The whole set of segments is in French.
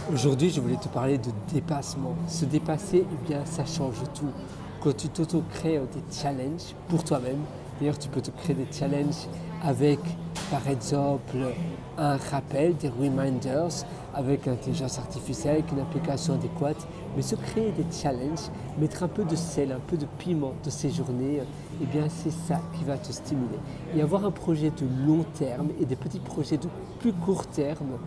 Aujourd'hui, je voulais te parler de dépassement. Se dépasser, eh bien, ça change tout. Quand tu t'auto-crées des challenges pour toi-même, d'ailleurs, tu peux te créer des challenges avec, par exemple, un rappel, des reminders, avec l'intelligence artificielle, avec une application adéquate, mais se créer des challenges, mettre un peu de sel, un peu de piment de ces journées, eh bien, c'est ça qui va te stimuler. Et avoir un projet de long terme et des petits projets de plus court terme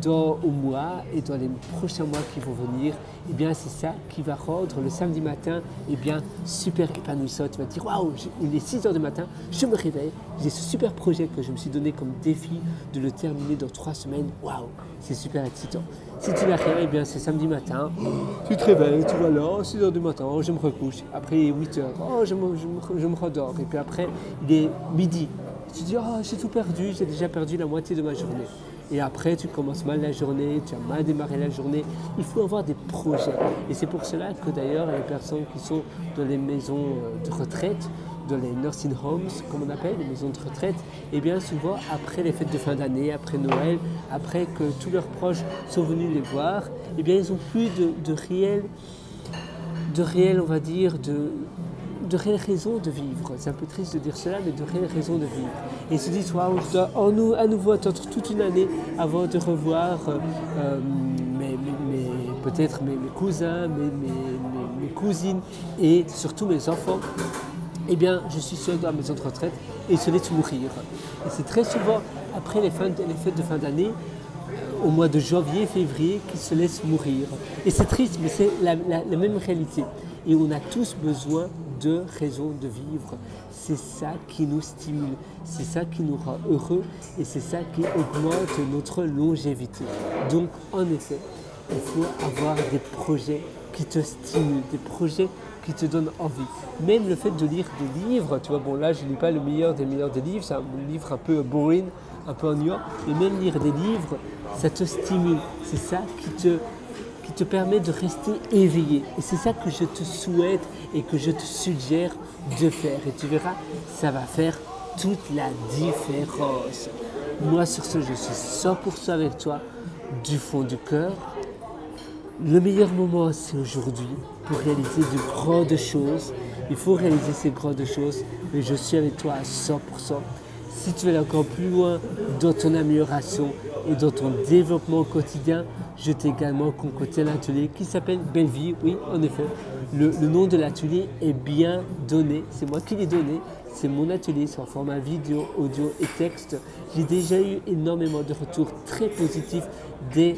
au mois et dans les prochains mois qui vont venir, eh bien c'est ça qui va rendre le samedi matin eh bien, super épanouissant. Tu vas te dire waouh, il est 6 heures du matin, je me réveille, j'ai ce super projet que je me suis donné comme défi de le terminer dans 3 semaines. Waouh, c'est super excitant. Si tu n'as rien, eh bien c'est samedi matin, tu te réveilles, tu vois là, 6 heures du matin, je me recouche. Après 8 heures, je me redors. Et puis après, il est midi. Tu te dis, oh, j'ai tout perdu, j'ai déjà perdu la moitié de ma journée. Et après, tu commences mal la journée, tu as mal démarré la journée. Il faut avoir des projets. Et c'est pour cela que d'ailleurs, les personnes qui sont dans les maisons de retraite, dans les nursing homes, comme on appelle, les maisons de retraite, et bien souvent, après les fêtes de fin d'année, après Noël, après que tous leurs proches sont venus les voir, et bien ils n'ont plus de réelles, on va dire, de réelles raisons de vivre. C'est un peu triste de dire cela, mais de réelles raisons de vivre. Et ils se disent, waouh, je dois à nouveau attendre toute une année avant de revoir peut-être mes cousins, mes cousines et surtout mes enfants. Eh bien, je suis seul dans la maison de retraite et ils se laissent mourir. Et c'est très souvent après les fêtes de fin d'année, au mois de janvier, février, qu'ils se laissent mourir. Et c'est triste, mais c'est la même réalité. Et on a tous besoin de raisons de vivre. C'est ça qui nous stimule, c'est ça qui nous rend heureux et c'est ça qui augmente notre longévité. Donc, en effet, il faut avoir des projets qui te stimulent, des projets qui te donnent envie. Même le fait de lire des livres, tu vois, bon là je ne lis pas le meilleur des livres, c'est un livre un peu boring, un peu ennuyant, mais même lire des livres, ça te stimule. C'est ça qui te permet de rester éveillé. Et c'est ça que je te souhaite et que je te suggère de faire. Et tu verras, ça va faire toute la différence. Moi sur ce, je suis 100% avec toi du fond du cœur. Le meilleur moment, c'est aujourd'hui pour réaliser de grandes choses. Il faut réaliser ces grandes choses, mais je suis avec toi à 100%. Si tu veux aller encore plus loin dans ton amélioration et dans ton développement quotidien, je t'ai également concocté un atelier qui s'appelle Belle Vie. Oui, en effet, le nom de l'atelier est bien donné. C'est moi qui l'ai donné. C'est mon atelier, c'est en format vidéo, audio et texte. J'ai déjà eu énormément de retours très positifs des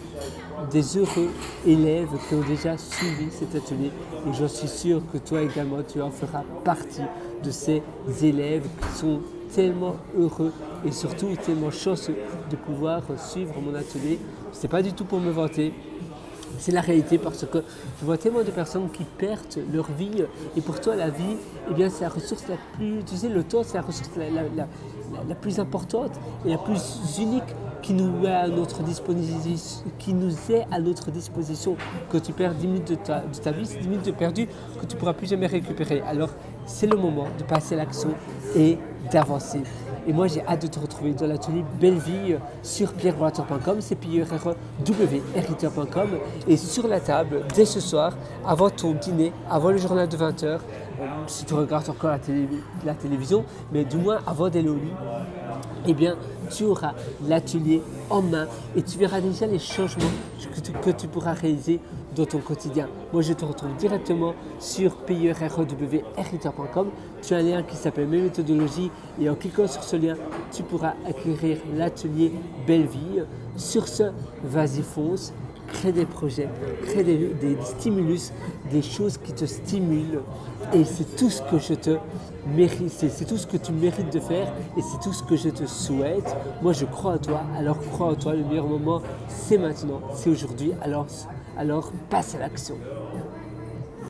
heureux élèves qui ont déjà suivi cet atelier. Et je suis sûr que toi également, tu en feras partie de ces élèves qui sont tellement heureux et surtout tellement chanceux de pouvoir suivre mon atelier. Ce n'est pas du tout pour me vanter, c'est la réalité parce que je vois tellement de personnes qui perdent leur vie et pour toi la vie, eh bien, c'est la ressource la plus, tu sais, le temps c'est la ressource la plus importante et la plus unique qui nous est à notre disposition, Quand tu perds 10 minutes de ta vie, c'est 10 minutes de perdu que tu ne pourras plus jamais récupérer. Alors c'est le moment de passer à l'action et d'avancer. Et moi, j'ai hâte de te retrouver dans l'atelier Belle Vie sur pierrewriter.com, c'est pierrewriter.com. Et sur la table, dès ce soir, avant ton dîner, avant le journal de 20h, si tu regardes encore la télévision, mais du moins avant d'aller au lit, eh bien, tu auras l'atelier en main et tu verras déjà les changements que tu pourras réaliser dans ton quotidien. Moi, je te retrouve directement sur pierrewriter.com. Tu as un lien qui s'appelle Mes méthodologies et en cliquant sur ce lien, tu pourras acquérir l'atelier Belle Vie. Sur ce, vas-y fonce, crée des projets, crée des stimulus, des choses qui te stimulent et c'est tout ce que je te mérite, c'est tout ce que tu mérites de faire et c'est tout ce que je te souhaite. Moi, je crois en toi, alors crois en toi, le meilleur moment, c'est maintenant, c'est aujourd'hui, alors passe à l'action.